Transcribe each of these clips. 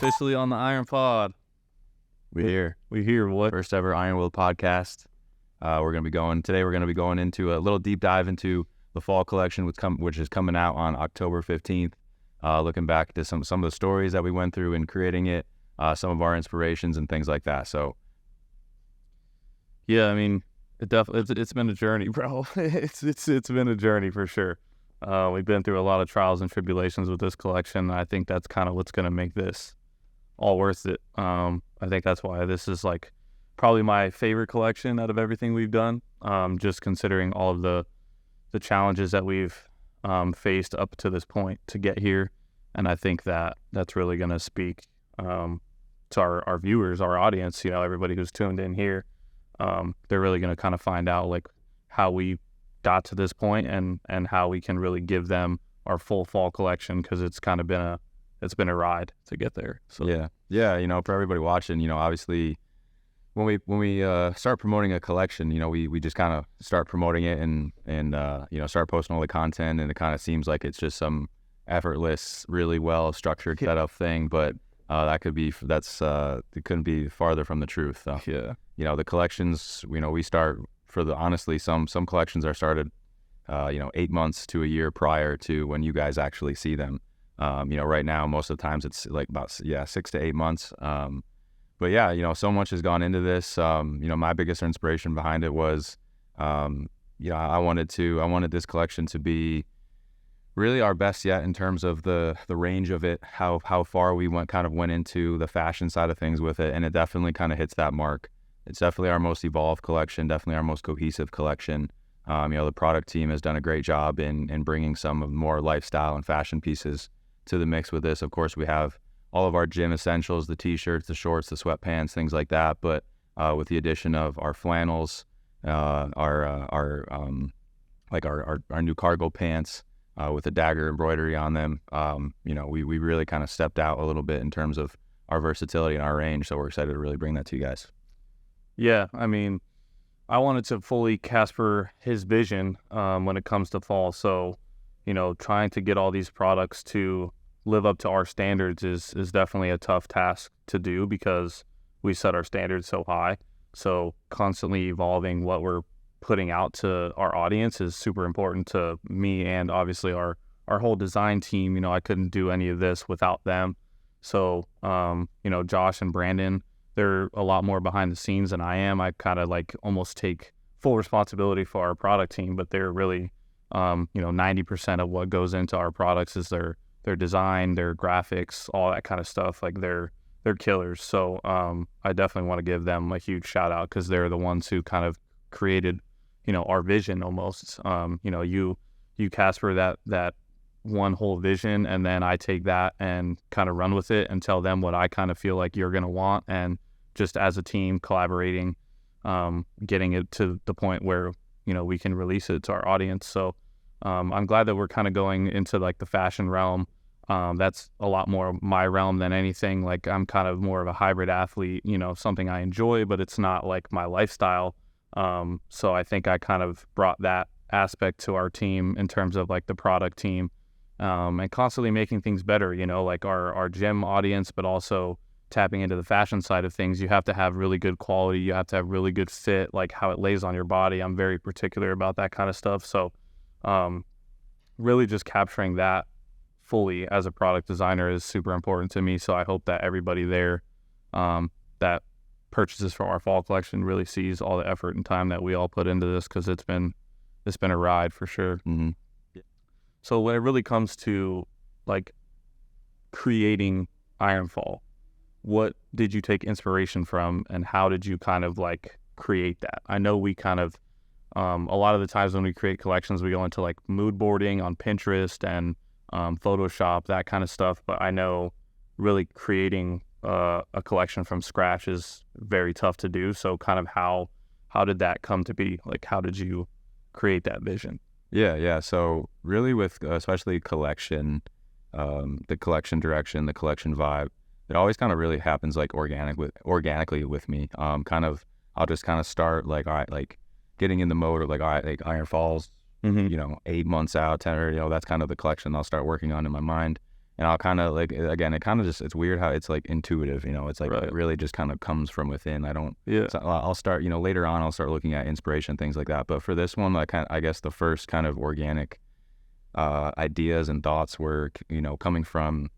Officially on the Iron Pod. We here. What? First ever IRONWILLED podcast. We're going to be going into a little deep dive into the fall collection, which is coming out on October 15th. Looking back to some of the stories that we went through in creating it, some of our inspirations and things like that. So, yeah, I mean, it's been a journey, bro. it's been a journey for sure. We've been through a lot of trials and tribulations with this collection. I think that's kind of what's going to make this all worth it. I think that's why this is like probably my favorite collection out of everything we've done. Just considering all of the challenges that we've faced up to this point to get here, and I think that's really going to speak to our viewers, our audience. You know, everybody who's tuned in here, they're really going to kind of find out like how we got to this point and how we can really give them our full fall collection, because it's kind of been a ride to get there. So yeah, you know, for everybody watching, you know, obviously when we start promoting a collection, you know, we just kind of start promoting it and you know, start posting all the content, and it kind of seems like it's just some effortless, really well structured setup thing, but it couldn't be farther from the truth. So, yeah, you know, the collections, you know, we start honestly, some collections are started, you know, 8 months to a year prior to when you guys actually see them. You know, right now, most of the times it's like about 6 to 8 months. But yeah, you know, so much has gone into this. You know, my biggest inspiration behind it was, you know, I wanted this collection to be really our best yet in terms of the range of it, how far we went into the fashion side of things with it, and it definitely kind of hits that mark. It's definitely our most evolved collection, definitely our most cohesive collection. You know, the product team has done a great job in bringing some of more lifestyle and fashion pieces to the mix with this. Of course, we have all of our gym essentials, the t-shirts, the shorts, the sweatpants, things like that. But with the addition of our flannels, our new cargo pants with the dagger embroidery on them, you know, we really kind of stepped out a little bit in terms of our versatility and our range. So we're excited to really bring that to you guys. Yeah, I mean, I wanted to fully Casper his vision when it comes to fall. So, you know, trying to get all these products to live up to our standards is definitely a tough task to do, because we set our standards so high. So constantly evolving what we're putting out to our audience is super important to me, and obviously our whole design team. You know, I couldn't do any of this without them. So, you know, Josh and Brandon, they're a lot more behind the scenes than I am. I kind of like almost take full responsibility for our product team, but they're really, you know, 90% of what goes into our products is their design, their graphics, all that kind of stuff. Like they're killers. So I definitely want to give them a huge shout out, because they're the ones who kind of created, you know, our vision almost. You know, you Casper that one whole vision, and then I take that and kind of run with it and tell them what I kind of feel like you're going to want, and just as a team collaborating, getting it to the point where, you know, we can release it to our audience. So I'm glad that we're kind of going into like the fashion realm. That's a lot more my realm than anything. Like I'm kind of more of a hybrid athlete, you know, something I enjoy, but it's not like my lifestyle. So I think I kind of brought that aspect to our team in terms of like the product team, and constantly making things better, you know, like our gym audience, but also tapping into the fashion side of things. You have to have really good quality. You have to have really good fit, like how it lays on your body. I'm very particular about that kind of stuff. So really just capturing that fully as a product designer is super important to me. So I hope that everybody there that purchases from our fall collection really sees all the effort and time that we all put into this, because it's been a ride for sure. Mm-hmm. Yeah. So when it really comes to like creating Ironfall, what did you take inspiration from, and how did you kind of like create that? I know we kind of a lot of the times when we create collections, we go into like mood boarding on Pinterest and Photoshop, that kind of stuff. But I know really creating a collection from scratch is very tough to do. So kind of how did that come to be? Like, how did you create that vision? Yeah. So really with especially collection, the collection direction, the collection vibe, it always kind of really happens like organically with me. I'll just kind of start like, all right, like getting in the mode of like, all right, like Ironfall's, you know, 8 months out, 10, or, you know, that's kind of the collection I'll start working on in my mind. and I'll kind of like, again, it kind of just, it's weird how it's like intuitive, it's like it really just kind of comes from within. I don't, so I'll start, later on I'll start looking at inspiration, things like that. But for this one, I guess the first kind of organic ideas and thoughts were, coming from,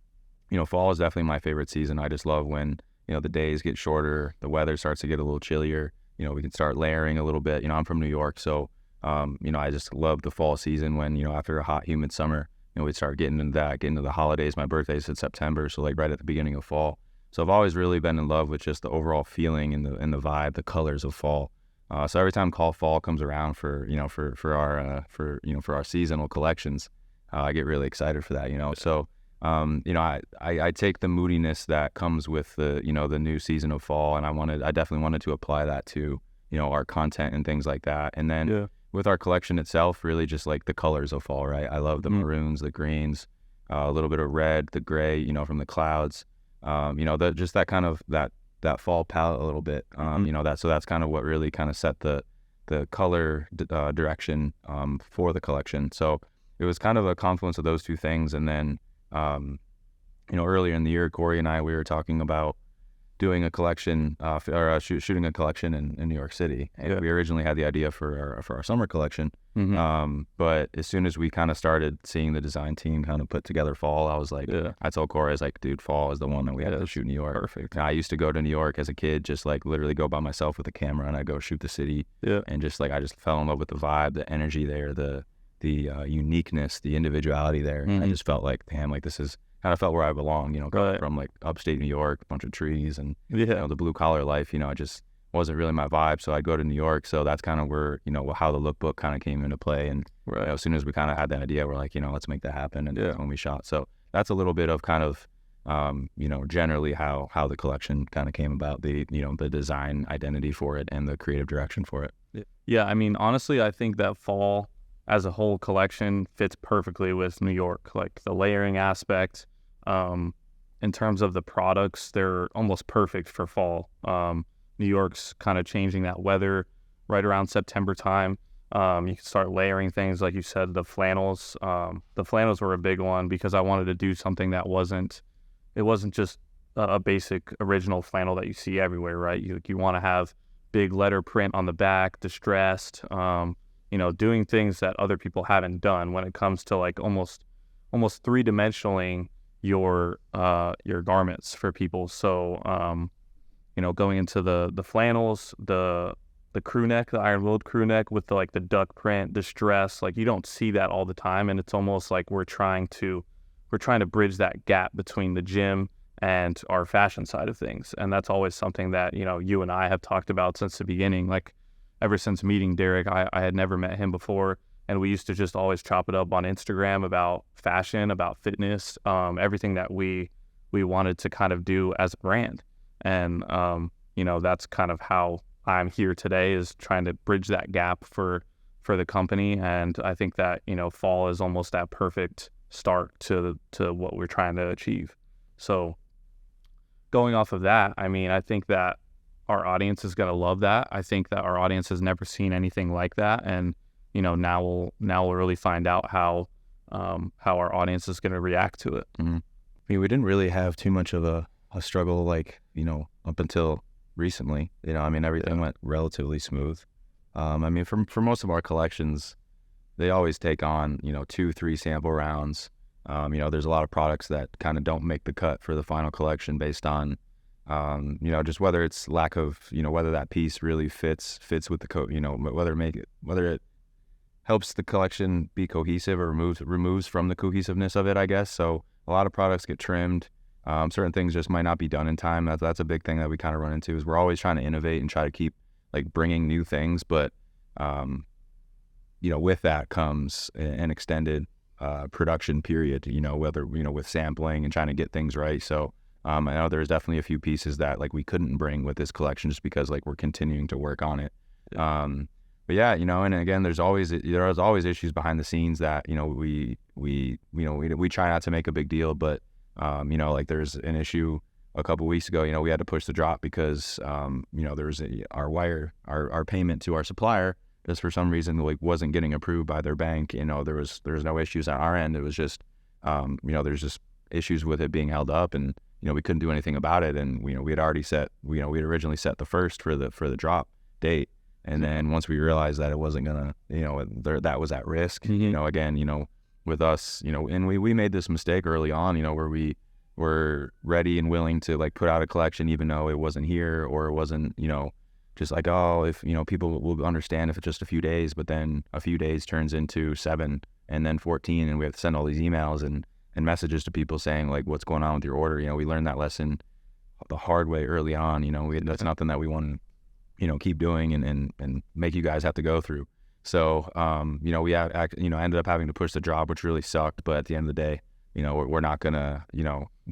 fall is definitely my favorite season. I just love when, the days get shorter, the weather starts to get a little chillier, we can start layering a little bit. I'm from New York, so, I just love the fall season when, after a hot, humid summer, we'd start getting into the holidays. My birthday's in September, so like right at the beginning of fall. So I've always really been in love with just the overall feeling and the vibe, the colors of fall. So every time fall comes around for our seasonal collections, I get really excited for that. So I take the moodiness that comes with the the new season of fall, and I definitely wanted to apply that to our content and things like that. And then with our collection itself, really just like the colors of fall, right? I love the maroons, the greens, a little bit of red, the gray, from the clouds, just that kind of that fall palette a little bit, so that's kind of what really kind of set the color direction for the collection. So it was kind of a confluence of those two things. And then earlier in the year, Corey and we were talking about doing a collection shooting a collection in New York City. And we originally had the idea for our summer collection, but as soon as we kind of started seeing the design team kind of put together fall, I was like, I told Corey, I was like, dude, fall is the one that we have to shoot in New York. Perfect. I used to go to New York as a kid, just like literally go by myself with a camera, and I go shoot the city, and just like I just fell in love with the vibe, the energy there, the uniqueness, the individuality there. I just felt like, damn, like this is kind of felt where I belong, coming from like upstate New York, a bunch of trees and the blue collar life, it just wasn't really my vibe. So I'd go to New York. So that's kind of where, how the lookbook kind of came into play. And as soon as we kind of had that idea, we're like, let's make that happen. And that's when we shot. So that's a little bit of kind of, generally how the collection kind of came about, the design identity for it and the creative direction for it. Yeah. I mean, honestly, I think that fall as a whole collection fits perfectly with New York, like the layering aspect. In terms of the products, they're almost perfect for fall. New York's kind of changing that weather right around September time. You can start layering things, like you said, the flannels. The flannels were a big one because I wanted to do something that wasn't just a basic original flannel that you see everywhere, right? You want to have big letter print on the back, distressed, doing things that other people haven't done when it comes to like almost three-dimensionaling your garments for people. So going into the flannels, the crew neck, the iron-willed crew neck with the duck print, distress, like you don't see that all the time, and it's almost like we're trying to bridge that gap between the gym and our fashion side of things. And that's always something that you and I have talked about since the beginning. Like ever since meeting Derek, I had never met him before. And we used to just always chop it up on Instagram about fashion, about fitness, everything that we wanted to kind of do as a brand. And, that's kind of how I'm here today, is trying to bridge that gap for the company. And I think that, fall is almost that perfect start to what we're trying to achieve. So going off of that, I mean, I think that our audience is going to love that. I think that our audience has never seen anything like that. And, now we'll really find out how our audience is going to react to it. I mean, we didn't really have too much of a struggle, up until recently. I mean, everything went relatively smooth. I mean, for most of our collections, they always take on, 2-3 sample rounds. There's a lot of products that kind of don't make the cut for the final collection based on, just whether it's lack of, whether that piece really fits with the whether it helps the collection be cohesive or removes from the cohesiveness of it, I guess. So a lot of products get trimmed. Certain things just might not be done in time. That's a big thing that we kind of run into, is we're always trying to innovate and try to keep bringing new things. But, with that comes an extended production period, whether, with sampling and trying to get things right. So I know there's definitely a few pieces that we couldn't bring with this collection just because we're continuing to work on it. But yeah, and again, there are always issues behind the scenes that, we try not to make a big deal, but, there's an issue a couple weeks ago, we had to push the drop because, there was our payment to our supplier just for some reason, wasn't getting approved by their bank. There was no issues on our end. It was just, there's just issues with it being held up, and we couldn't do anything about it. And we had already set, we had originally set the first for the drop date, and then once we realized that it wasn't gonna, that was at risk, again, with us, and we made this mistake early on, where we were ready and willing to like put out a collection even though it wasn't here, or it wasn't, just like, oh, if people will understand if it's just a few days, but then a few days turns into 7 and then 14, and we have to send all these emails and messages to people saying like, what's going on with your order. We learned that lesson the hard way early on. That's nothing that we want to keep doing and make you guys have to go through. So we ended up having to push the drop, which really sucked. But at the end of the day, we're not gonna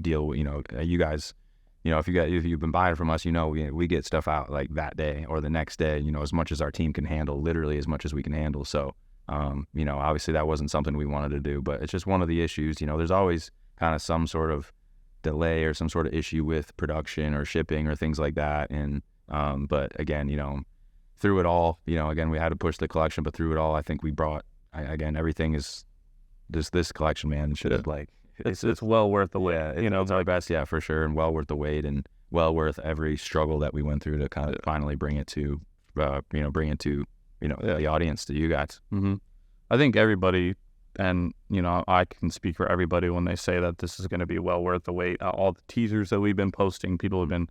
deal with, you guys, if you've been buying from us, we get stuff out like that day or the next day, as much as our team can handle, literally as much as we can handle. So obviously that wasn't something we wanted to do, but it's just one of the issues. There's always kind of some sort of delay or some sort of issue with production or shipping or things like that. And but again, through it all, again, we had to push the collection, but through it all, I think we brought, again, everything is this collection, man, should have like, it's well worth the wait. It's our best, for sure, and well worth the wait, and well worth every struggle that we went through to kind of finally bring it to, the audience, to you guys. I think everybody, and I can speak for everybody when they say that this is going to be well worth the wait. All the teasers that we've been posting, people have been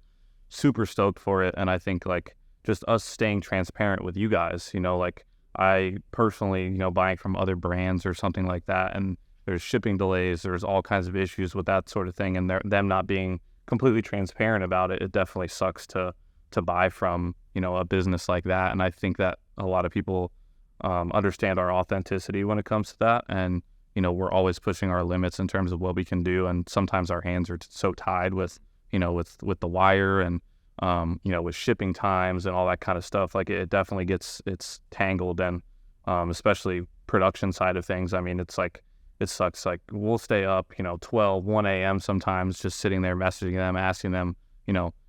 super stoked for it, and I think like just us staying transparent with you guys. Like I personally, buying from other brands or something like that, and there's shipping delays, there's all kinds of issues with that sort of thing, and them not being completely transparent about it, it definitely sucks to buy from, a business like that. And I think that a lot of people understand our authenticity when it comes to that, and we're always pushing our limits in terms of what we can do, and sometimes our hands are so tied with with the wire and with shipping times and all that kind of stuff. Like it definitely it's tangled, and especially production side of things. I mean, it's like, it sucks. Like we'll stay up, 12, 1 a.m. sometimes, just sitting there messaging them, asking them,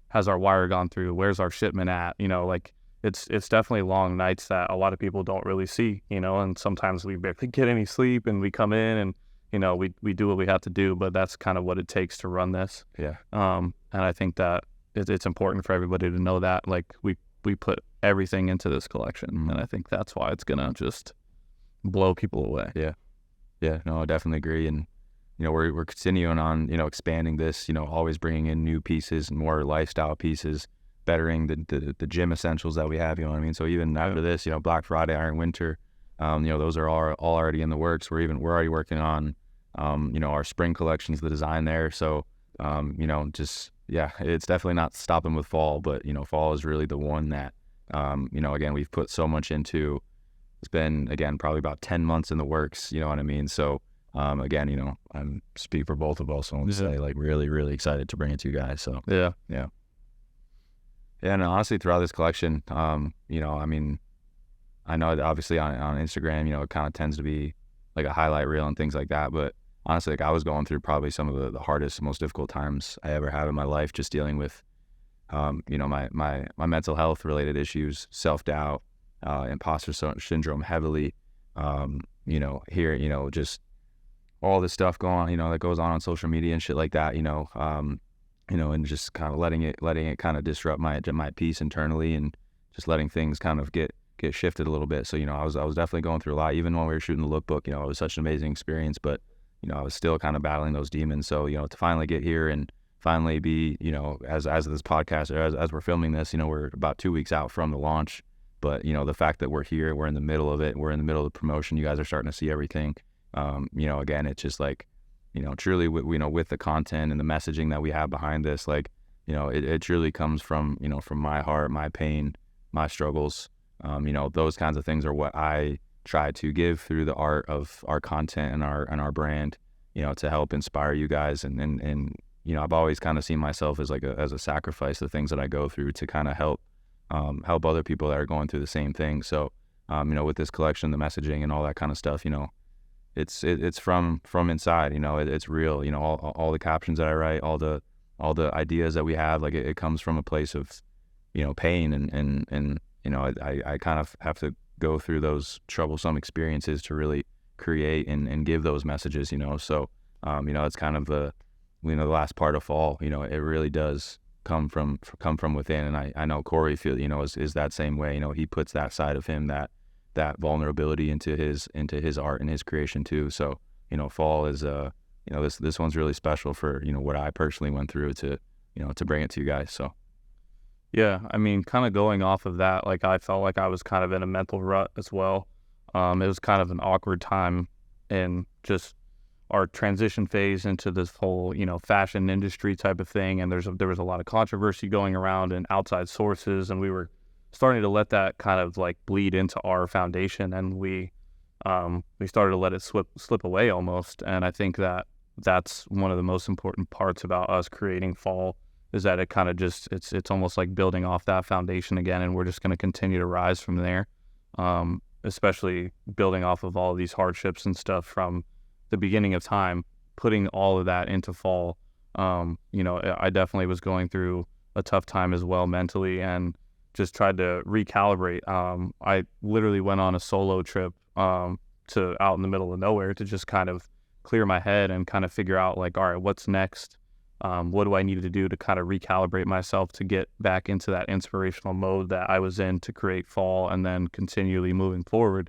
has our wire gone through? Where's our shipment at? Like it's definitely long nights that a lot of people don't really see, and sometimes we barely get any sleep, and we come in and, we do what we have to do, but that's kind of what it takes to run this. Yeah. And I think that it's important for everybody to know that, like we put everything into this collection, and I think that's why it's gonna just blow people away. Yeah, no, I definitely agree. And, we're continuing on, expanding this, always bringing in new pieces and more lifestyle pieces, bettering the gym essentials that we have, you know what I mean? So even after this, Black Friday, Iron Winter, those are all already in the works. We're already working on, our spring collections, the design there. So, it's definitely not stopping with fall, but, fall is really the one that, again, we've put so much into. It's been, again, probably about 10 months in the works, you know what I mean? So, again, I'm speak for both of us, so I want to say, like, really, really excited to bring it to you guys. So, Yeah, and honestly, throughout this collection, I mean, I know that obviously on Instagram, it kind of tends to be like a highlight reel and things like that, but honestly, like, I was going through probably some of the hardest, most difficult times I ever have in my life, just dealing with, my mental health related issues, self-doubt, imposter syndrome heavily, just all this stuff going on, that goes on social media and shit like that, and just kind of letting it kind of disrupt my peace internally, and just letting things kind of get shifted a little bit. So, I was definitely going through a lot, even when we were shooting the lookbook. It was such an amazing experience, but, I was still kind of battling those demons. So, to finally get here and finally be, as this podcast, or as we're filming this, we're about 2 weeks out from the launch. But, the fact that we're here, we're in the middle of it, we're in the middle of the promotion, you guys are starting to see everything. Again, it's just like, truly, with the content and the messaging that we have behind this, like, it truly comes from, from my heart, my pain, my struggles. Those kinds of things are what I try to give through the art of our content and our brand, to help inspire you guys. And I've always kind of seen myself as as a sacrifice, the things that I go through to kind of help other people that are going through the same thing. So, with this collection, the messaging and all that kind of stuff, it's from inside, it's real, all the captions that I write, all the ideas that we have, like it comes from a place of, pain and I kind of have to go through those troublesome experiences to really create and give those messages, so, it's kind of the last part of fall, it really does come from within. And I know Corey is that same way. He puts that side of him, that vulnerability into his art and his creation too. So, fall is this one's really special for, what I personally went through to bring it to you guys. So Yeah, I mean, kind of going off of that, like I felt like I was kind of in a mental rut as well. It was kind of an awkward time in just our transition phase into this whole, fashion industry type of thing. And there was a lot of controversy going around and outside sources, and we were starting to let that kind of like bleed into our foundation, and we started to let it slip away almost. And I think that's one of the most important parts about us creating Fall, is that it kind of just, it's almost like building off that foundation again, and we're just going to continue to rise from there, especially building off of all of these hardships and stuff from the beginning of time, putting all of that into Fall. I definitely was going through a tough time as well mentally, and just tried to recalibrate. I literally went on a solo trip to out in the middle of nowhere to just kind of clear my head and kind of figure out like, all right, what's next? What do I need to do to kind of recalibrate myself to get back into that inspirational mode that I was in to create Fall, and then continually moving forward.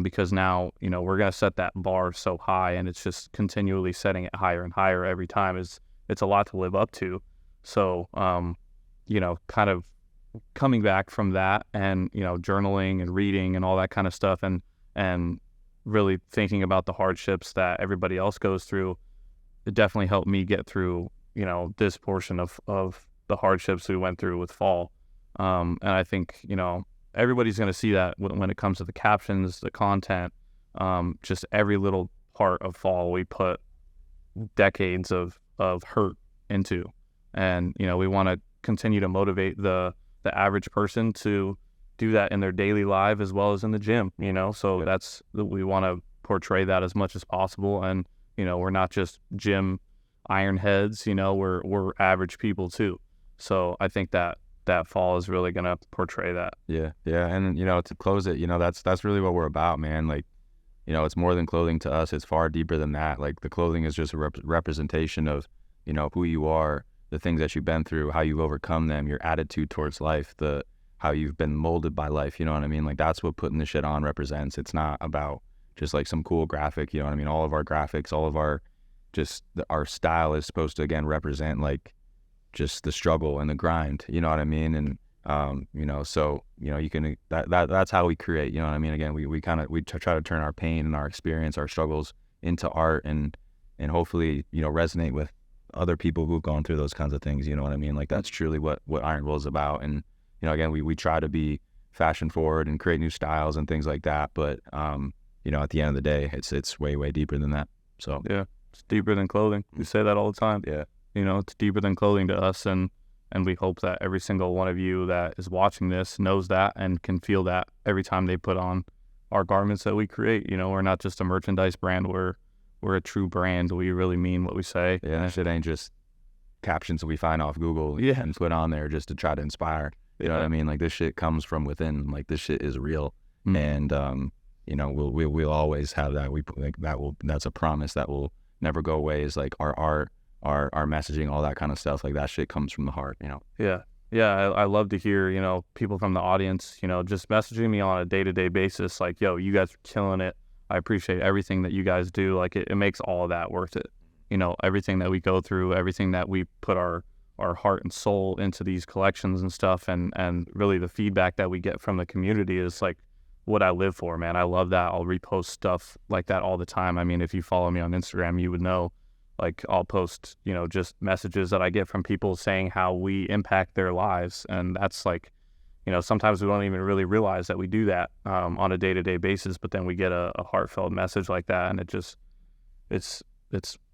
Because now, we're going to set that bar so high, and it's just continually setting it higher and higher every time. It's a lot to live up to. So, kind of coming back from that and, journaling and reading and all that kind of stuff, and really thinking about the hardships that everybody else goes through, it definitely helped me get through, this portion of the hardships we went through with Fall. And I think, everybody's going to see that when it comes to the captions, the content, just every little part of Fall we put decades of hurt into. And, we want to continue to motivate the average person to do that in their daily life as well as in the gym, so we want to portray that as much as possible. And, we're not just gym iron heads, we're average people too. So I think that Fall is really going to portray that. Yeah. And, to close it, that's really what we're about, man. Like, it's more than clothing to us. It's far deeper than that. Like, the clothing is just a representation of, who you are, the things that you've been through, how you've overcome them, your attitude towards life, how you've been molded by life. You know what I mean? Like, that's what putting the shit on represents. It's not about just like some cool graphic. You know what I mean? All of our graphics, all of our style is supposed to, again, represent like just the struggle and the grind, you know what I mean? And, so, you can, that's how we create, you know what I mean? Again, we try to turn our pain and our experience, our struggles into art, and hopefully, resonate with other people who've gone through those kinds of things. You know what I mean? Like, that's truly what Ironwill is about. And, again, we try to be fashion forward and create new styles and things like that. But, at the end of the day, it's way, way deeper than that. So, yeah, it's deeper than clothing. We say that all the time. Yeah. It's deeper than clothing to us, and we hope that every single one of you that is watching this knows that and can feel that every time they put on our garments that we create. We're not just a merchandise brand. We're a true brand. We really mean what we say. Yeah, that shit ain't just captions that we find off Google and put on there just to try to inspire. You know what I mean? Like, this shit comes from within. Like, this shit is real. And, we'll always have that. That's a promise that will never go away, is like our art, our messaging, all that kind of stuff. Like, that shit comes from the heart, Yeah. I love to hear, people from the audience, just messaging me on a day-to-day basis. Like, yo, you guys are killing it. I appreciate everything that you guys do. Like, it makes all of that worth it. Everything that we go through, everything that we put our heart and soul into these collections and stuff. And really the feedback that we get from the community is like what I live for, man. I love that. I'll repost stuff like that all the time. I mean, if you follow me on Instagram, you would know, like, I'll post, just messages that I get from people saying how we impact their lives. And that's like, sometimes we don't even really realize that we do that on a day-to-day basis, but then we get a heartfelt message like that, and it's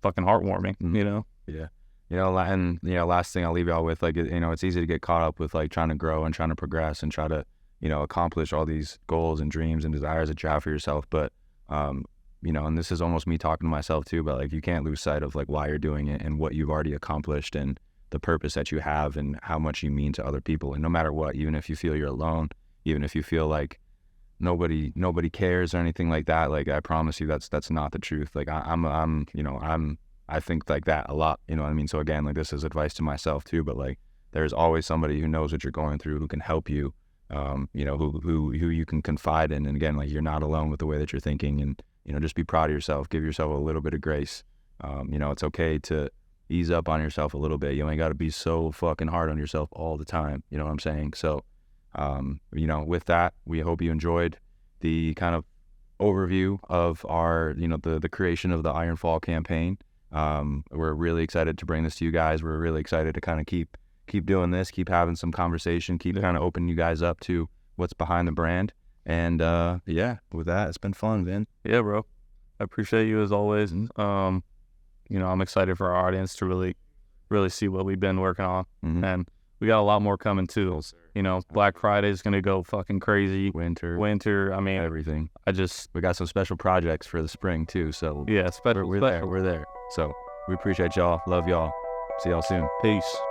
fucking heartwarming, Yeah. And, last thing I'll leave y'all with, like, it's easy to get caught up with, like, trying to grow and trying to progress and try to, accomplish all these goals and dreams and desires that you have for yourself. But, and this is almost me talking to myself too, but like, you can't lose sight of like why you're doing it and what you've already accomplished and the purpose that you have and how much you mean to other people. And no matter what, even if you feel you're alone, even if you feel like nobody cares or anything like that, like, I promise you that's not the truth. Like, I'm I think like that a lot, you know what I mean? So again, like this is advice to myself too, but like there's always somebody who knows what you're going through, who can help you, you know, who you can confide in. And again, like you're not alone with the way that you're thinking, and, you know, just be proud of yourself, give yourself a little bit of grace. You know, it's okay to ease up on yourself a little bit. You ain't got to be so fucking hard on yourself all the time. You know what I'm saying? So, you know, with that, we hope you enjoyed the kind of overview of our, you know, the creation of the Ironfall campaign. We're really excited to bring this to you guys. We're really excited to kind of keep doing this, keep having some conversation, keep kind of opening you guys up to what's behind the brand. And yeah, with that, it's been fun, Vin. Yeah, bro. I appreciate you as always. You know, I'm excited for our audience to really see what we've been working on. And we got a lot more coming too. Yes, you know, Black Friday is going to go fucking crazy. Winter, I mean, everything. We got some special projects for the spring too. So yeah, we're there. So we appreciate y'all. Love y'all. See y'all soon. Peace.